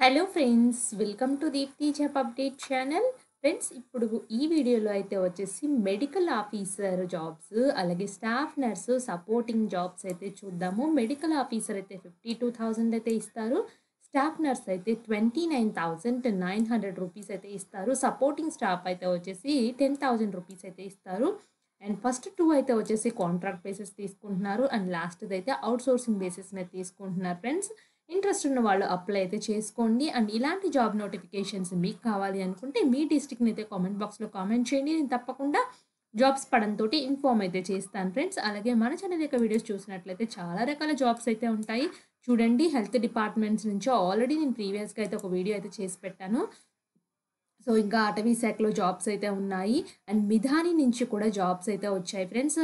Hello friends, welcome to Deepti job update channel. Friends, ఇప్పుడు ఈ వీడియోలో అయితే వచ్చేసి మెడికల్ ఆఫీసర్ జాబ్స్, అలాగే స్టాఫ్ నర్సు సపోర్టింగ్ జాబ్స్ అయితే చూద్దాము. మెడికల్ ఆఫీసర్ అయితే 52,000 అయితే ఇస్తారు. స్టాఫ్ నర్స్ అయితే 29,900 రూపీస్ అయితే ఇస్తారు. సపోర్టింగ్ స్టాఫ్ అయితే వచ్చేసి 10,000 రూపీస్ అయితే ఇస్తారు. అండ్ ఫస్ట్ టూ అయితే వచ్చేసి కాంట్రాక్ట్ బేసిస్ తీసుకుంటున్నారు. అండ్ లాస్ట్ది అయితే అవుట్సోర్సింగ్ బేసిస్ మీద తీసుకుంటున్నారు. ఫ్రెండ్స్, ఇంట్రెస్ట్ ఉన్న వాళ్ళు అప్లై అయితే చేసుకోండి. అండ్ ఇలాంటి జాబ్ నోటిఫికేషన్స్ మీకు కావాలి అనుకుంటే మీ డిస్ట్రిక్ట్ని అయితే కామెంట్ బాక్స్లో కామెంట్ చేయండి. నేను తప్పకుండా జాబ్స్ పడంతో ఇన్ఫార్మ్ అయితే చేస్తాను. ఫ్రెండ్స్, అలాగే మన ఛానల్ యొక్క వీడియోస్ చూసినట్లయితే చాలా రకాల జాబ్స్ అయితే ఉంటాయి. చూడండి, హెల్త్ డిపార్ట్మెంట్స్ నుంచి ఆల్రెడీ నేను ప్రీవియస్గా అయితే ఒక వీడియో అయితే చేసి పెట్టాను. సో, ఇంకా అటవీ శాఖలో జాబ్స్ అయితే ఉన్నాయి. అండ్ మిధాని నుంచి కూడా జాబ్స్ అయితే వచ్చాయి. ఫ్రెండ్స్,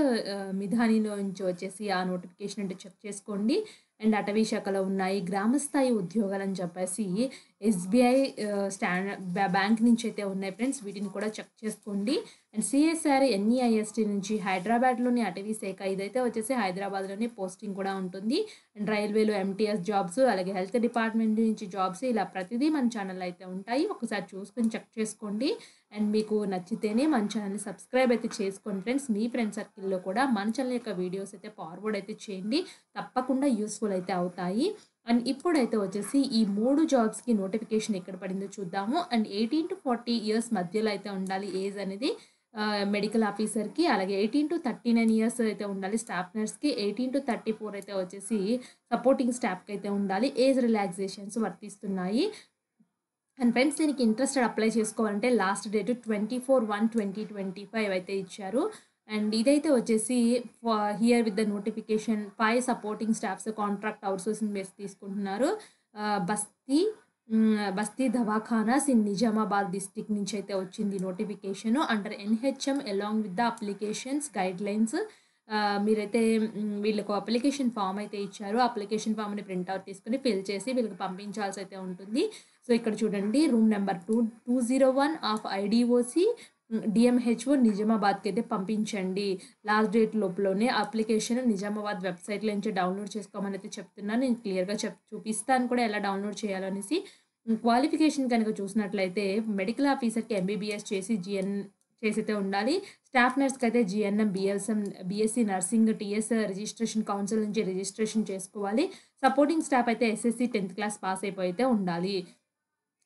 మిధానిలో నుంచి వచ్చేసి ఆ నోటిఫికేషన్ అంటే చెక్ చేసుకోండి. అండ్ అటవీ శాఖలో ఉన్నాయి. గ్రామస్థాయి ఉద్యోగాలని చెప్పేసి ఎస్బీఐ బ్యాంక్ నుంచి అయితే ఉన్నాయి. ఫ్రెండ్స్, వీటిని కూడా చెక్ చేసుకోండి. అండ్ సిఎస్ఆర్ ఎన్ఈఐఎస్టీ నుంచి హైదరాబాద్లోని అటవీ శాఖ, ఇదైతే వచ్చేసి హైదరాబాద్లోని పోస్టింగ్ కూడా ఉంటుంది. అండ్ రైల్వేలో ఎంటీఎస్ జాబ్స్, అలాగే హెల్త్ డిపార్ట్మెంట్ నుంచి జాబ్స్, ఇలా ప్రతిదీ మన ఛానల్ అయితే ఉంటాయి. ఒకసారి చూసుకొని చెక్ చేసుకోండి. అండ్ మీకు నచ్చితేనే మన ఛానల్ని సబ్స్క్రైబ్ అయితే చేసుకోండి. ఫ్రెండ్స్, మీ ఫ్రెండ్ సర్కిల్లో కూడా మన ఛానల్ యొక్క వీడియోస్ అయితే ఫార్వర్డ్ అయితే చేయండి. తప్పకుండా యూస్ఫుల్ అయితే అవుతాయి. అండ్ ఇప్పుడైతే వచ్చేసి ఈ 3 జాబ్స్కి నోటిఫికేషన్ ఎక్కడ పడిందో చూద్దాము. అండ్ 18 to 40 ఇయర్స్ మధ్యలో అయితే ఉండాలి ఏజ్ అనేది మెడికల్ ఆఫీసర్కి. అలాగే 18 to 39 ఇయర్స్ అయితే ఉండాలి స్టాఫ్ నర్స్కి. 18 to 34 అయితే వచ్చేసి సపోర్టింగ్ స్టాఫ్కి అయితే ఉండాలి. ఏజ్ రిలాక్సేషన్స్ వర్తిస్తున్నాయి. అండ్ ఫ్రెండ్స్, దీనికి ఇంట్రెస్టెడ్ అప్లై చేసుకోవాలంటే లాస్ట్ డేట్ 24/1/2025 అయితే ఇచ్చారు. అండ్ ఇదైతే వచ్చేసి here with the notification 5 supporting staffs contract outsourcing base తీసుకుంటున్నారు. బస్తీ బస్తీ దవాఖానాస్ ఇన్ నిజామాబాద్ డిస్ట్రిక్ట్ నుంచి అయితే వచ్చింది notification under NHM along with the applications guide lines. మీరైతే వీళ్ళకు అప్లికేషన్ ఫామ్ అయితే ఇచ్చారు. అప్లికేషన్ ఫామ్ని ప్రింట్అవుట్ తీసుకుని ఫిల్ చేసి వీళ్ళకి పంపించాల్సి అయితే ఉంటుంది. సో, ఇక్కడ చూడండి, room number 201 of IDOC DMHO నిజామాబాద్కి అయితే పంపించండి. లాస్ట్ డేట్ లోపలనే అప్లికేషన్ నిజామాబాద్ వెబ్సైట్లో నుంచి డౌన్లోడ్ చేసుకోమని అయితే చెప్తున్నాను. నేను క్లియర్గా చూపిస్తాను కూడా ఎలా డౌన్లోడ్ చేయాలనేసి. క్వాలిఫికేషన్ కనుక చూసినట్లయితే మెడికల్ ఆఫీసర్కి ఎంబీబీఎస్ చేసి చేసైతే ఉండాలి. స్టాఫ్ నర్స్కి అయితే GNM, BSc nursing, TS registration council నుంచి రిజిస్ట్రేషన్ చేసుకోవాలి. సపోర్టింగ్ స్టాఫ్ అయితే ఎస్ఎస్సి 10th క్లాస్ పాస్ అయిపోతే ఉండాలి.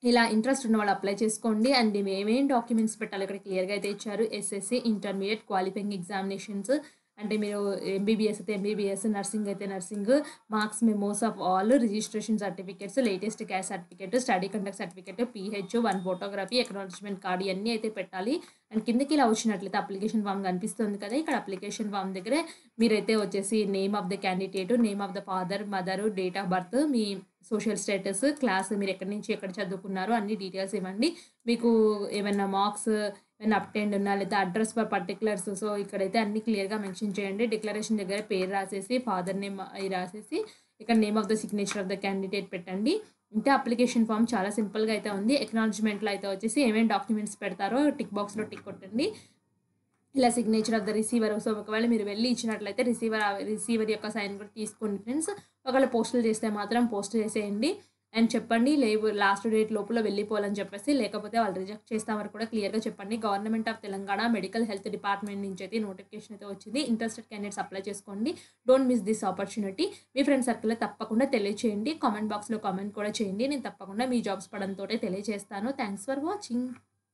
ఇలా ఇంట్రెస్ట్ ఉన్న వాళ్ళు అప్లై చేసుకోండి. అండ్ ఏమేమి డాక్యుమెంట్స్ పెట్టాలి ఇక్కడ క్లియర్గా అయితే ఇచ్చారు. ఎస్ఎస్సి ఇంటర్మీడియట్ క్వాలిఫైయింగ్ ఎగ్జామినేషన్స్, అంటే మీరు ఎంబీబీఎస్ అయితే ఎంబీబీఎస్, నర్సింగ్ అయితే nursing, marks memos of all, registration certificates, latest caste certificate, study conduct certificate, pH, 1 photography, acknowledgement card, ఇవన్నీ అయితే పెట్టాలి. అండ్ కిందకి ఇలా వచ్చినట్లయితే అప్లికేషన్ ఫామ్ కనిపిస్తుంది కదా, ఇక్కడ అప్లికేషన్ ఫామ్ దగ్గరే మీరైతే వచ్చేసి name of the candidate, name of the father, mother, date of birth, me social status, class, మీరు ఎక్కడి నుంచి ఎక్కడ చదువుకున్నారో అన్ని డీటెయిల్స్ ఇవ్వండి. మీకు ఏమైనా మార్క్స్ ఏమైనా అప్టెండ్ ఉన్నా, లేదా అడ్రస్ ఫర్ పర్టికులర్స్, సో ఇక్కడైతే అన్ని క్లియర్గా మెన్షన్ చేయండి. డిక్లరేషన్ దగ్గర పేరు రాసేసి, ఫాదర్ నేమ్ అవి రాసేసి, ఇక్కడ name of the signature of the candidate పెట్టండి. ఇంకా అప్లికేషన్ ఫామ్ చాలా సింపుల్గా అయితే ఉంది. ఎక్నాలజ్మెంట్లో అయితే వచ్చేసి ఏమేమి డాక్యుమెంట్స్ పెడతారో టిక్ బాక్స్లో టిక్ కొట్టండి. ఇలా signature of the receiver, so ఒకవేళ మీరు వెళ్ళి ఇచ్చినట్లయితే రిసీవర్ యొక్క సైన్ కూడా తీసుకోండి. ఫ్రెండ్స్, ఒకవేళ పోస్టులు చేస్తే మాత్రం పోస్ట్ చేసేయండి. అండ్ చెప్పండి, లేవు లాస్ట్ డేట్ లోపల వెళ్ళిపోవాలని చెప్పేసి, లేకపోతే వాళ్ళు రిజెక్ట్ చేస్తామని కూడా క్లియర్గా చెప్పండి. Government of Telangana medical health department నుంచి అయితే నోటిఫికేషన్ అయితే వచ్చింది. ఇంట్రెస్టెడ్ క్యాండిడేట్స్ అప్లై చేసుకోండి. Don't miss this opportunity. Me friend సర్కిల్లో తప్పకుండా తెలియచేయండి. కామెంట్ బాక్స్లో కామెంట్ కూడా చేయండి. నేను తప్పకుండా మీ జాబ్స్ పడంతో తెలియజేస్తాను. Thanks for watching.